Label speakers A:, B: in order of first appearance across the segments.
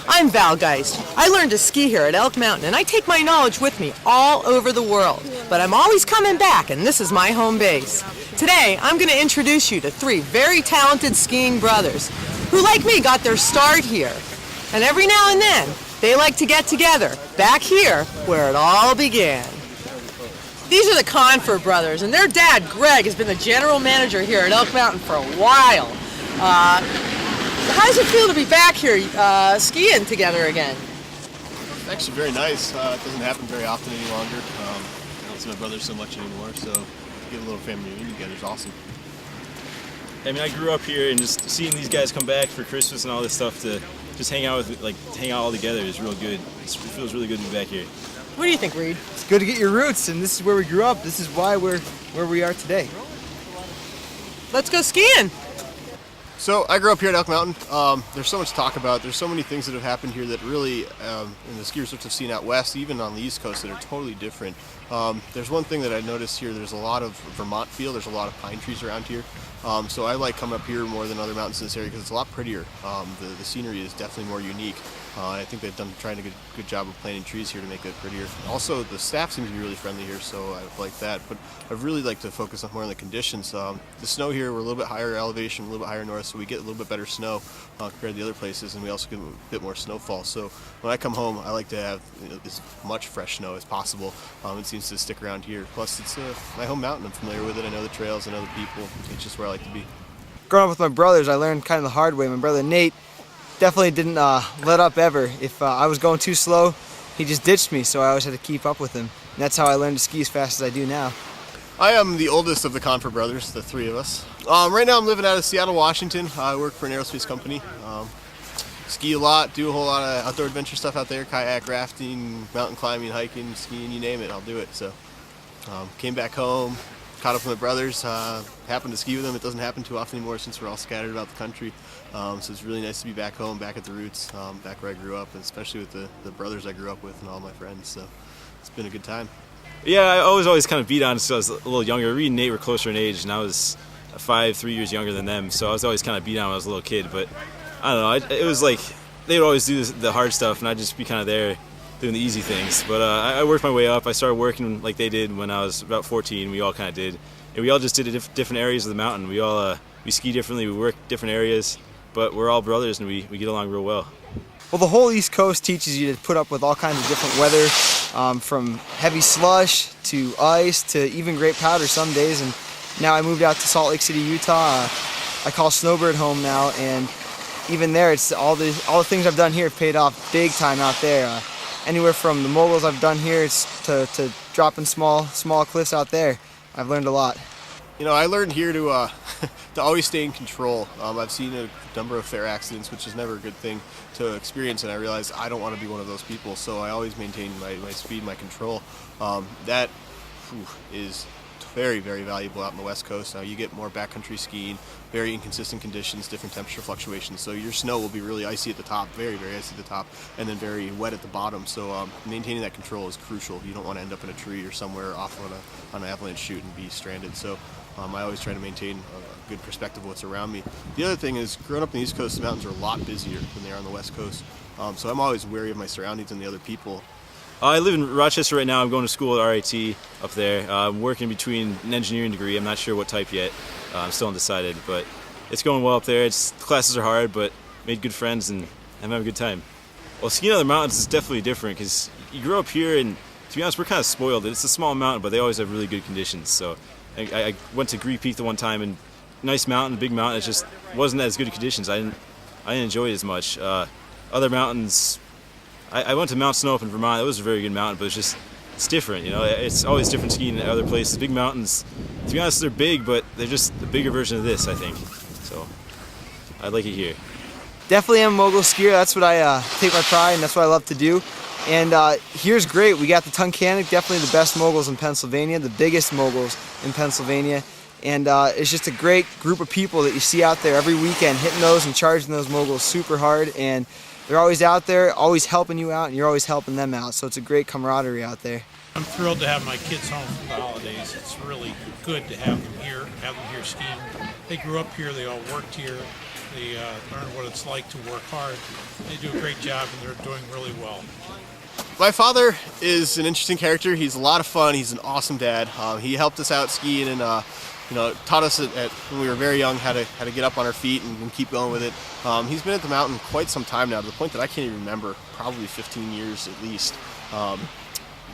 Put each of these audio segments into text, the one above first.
A: I'm Val Geist. I learned to ski here at Elk Mountain, and I take my knowledge with me all over the world. But I'm always coming back, and this is my home base. Today, I'm going to introduce you to three very talented skiing brothers who, like me, got their start here. And every now and then, they like to get together back here where it all began. These are the Confer Brothers, and their dad, Greg, has been the general manager here at Elk Mountain for a while. How does it feel to be back here skiing together again?
B: It's actually very nice. It doesn't happen very often any longer. I don't see my brothers so much anymore, so to get a little family reunion together is awesome.
C: I mean, I grew up here, and just seeing these guys come back for Christmas and all this stuff to just hang out all together is real good. It feels really good to be back here.
A: What do you think, Reed?
D: It's good to get your roots, and this is where we grew up. This is why we're where we are today.
A: Let's go skiing.
B: So I grew up here at Elk Mountain. There's so much to talk about. There's so many things that have happened here that really, in the ski resorts I've seen out west, even on the East Coast, that are totally different. There's one thing that I noticed here. There's a lot of Vermont feel. There's a lot of pine trees around here. So I like coming up here more than other mountains in this area because it's a lot prettier. The scenery is definitely more unique. I think they've done trying to do a good job of planting trees here to make it prettier. Also, the staff seems to be really friendly here, so I like that. But I really like to focus on more on the conditions. The snow here, we're a little bit higher elevation, a little bit higher north, so we get a little bit better snow compared to the other places, and we also get a bit more snowfall. So when I come home, I like to have as much fresh snow as possible. It seems to stick around here. Plus, it's my home mountain. I'm familiar with it. I know the trails. I know the people. It's just where I like to be.
D: Growing up with my brothers, I learned kind of the hard way. My brother Nate definitely didn't let up ever. If I was going too slow, he just ditched me, so I always had to keep up with him. And that's how I learned to ski as fast as I do now.
B: I am the oldest of the Confer Brothers, the three of us. Right now I'm living out of Seattle, Washington. I work for an aerospace company. Ski a lot, do a whole lot of outdoor adventure stuff out there, kayak, rafting, mountain climbing, hiking, skiing, you name it, I'll do it. So came back home, caught up with my brothers, happened to ski with them. It doesn't happen too often anymore since we're all scattered about the country. So it's really nice to be back home, back at the roots, back where I grew up, and especially with the brothers I grew up with and all my friends. So it's been a good time.
C: Yeah, I was always kind of beat on since I was a little younger. Reed and Nate were closer in age, and I was 3 years younger than them, so I was always kind of beat on when I was a little kid. But I don't know, it was like they would always do the hard stuff, and I'd just be kind of there doing the easy things. But I worked my way up. I started working like they did when I was about 14. We all kind of did, and we all just did different areas of the mountain. We ski differently, we work different areas, but we're all brothers, and we get along real well.
D: Well, the whole East Coast teaches you to put up with all kinds of different weather, from heavy slush to ice to even great powder some days. And now I moved out to Salt Lake City, Utah. I call Snowbird home now, and even there, it's all the things I've done here have paid off big time out there. Anywhere from the moguls I've done here to dropping small cliffs out there. I've learned a lot.
B: You know, I learned here to always stay in control. I've seen a number of fair accidents, which is never a good thing to experience, and I realized I don't want to be one of those people, so I always maintain my speed, my control. That is very, very valuable out in the West Coast. Now you get more backcountry skiing, very inconsistent conditions, different temperature fluctuations, so your snow will be really icy at the top, very, very icy at the top, and then very wet at the bottom. So maintaining that control is crucial. You don't want to end up in a tree or somewhere off on an avalanche chute and be stranded. So I always try to maintain a good perspective of what's around me. The other thing is, growing up in the East Coast, the mountains are a lot busier than they are on the West Coast. So I'm always wary of my surroundings and the other people.
C: I live in Rochester right now. I'm going to school at RIT up there. I'm working between an engineering degree. I'm not sure what type yet. I'm still undecided, but it's going well up there. The classes are hard, but made good friends and I'm having a good time. Well, skiing on the mountains is definitely different because you grow up here, and to be honest, we're kind of spoiled. It's a small mountain, but they always have really good conditions. So I went to Gree Peak the one time, and nice mountain, big mountain. It just wasn't as good conditions. I didn't enjoy it as much. Other mountains, I went to Mount Snow in Vermont. It was a very good mountain, but it's different. You know, it's always different skiing in other places. Big mountains, to be honest, they're big, but they're just the bigger version of this, I think. So I like it here.
D: Definitely am a mogul skier. That's what I take my pride, and that's what I love to do. And here's great. We got the Tunkhannock, definitely the best moguls in Pennsylvania, the biggest moguls in Pennsylvania. And it's just a great group of people that you see out there every weekend hitting those and charging those moguls super hard. And they're always out there, always helping you out, and you're always helping them out. So it's a great camaraderie out there.
E: I'm thrilled to have my kids home for the holidays. It's really good to have them here skiing. They grew up here, they all worked here. They learn what it's like to work hard. They do a great job, and they're doing really well.
B: My father is an interesting character. He's a lot of fun. He's an awesome dad. He helped us out skiing and taught us when we were very young how to get up on our feet and keep going with it. He's been at the mountain quite some time now, to the point that I can't even remember, probably 15 years at least.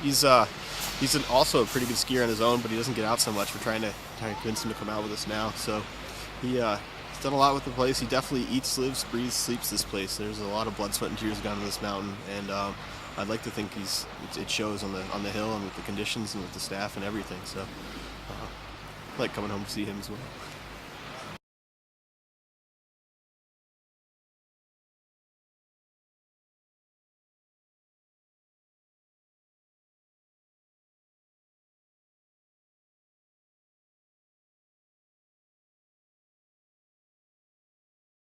B: He's also a pretty good skier on his own, but he doesn't get out so much. We're trying to convince him to come out with us now. So he's done a lot with the place. He definitely eats, lives, breathes, sleeps this place. There's a lot of blood, sweat, and tears gone to this mountain, and I'd like to think it shows on the hill and with the conditions and with the staff and everything. So I like coming home to see him as well.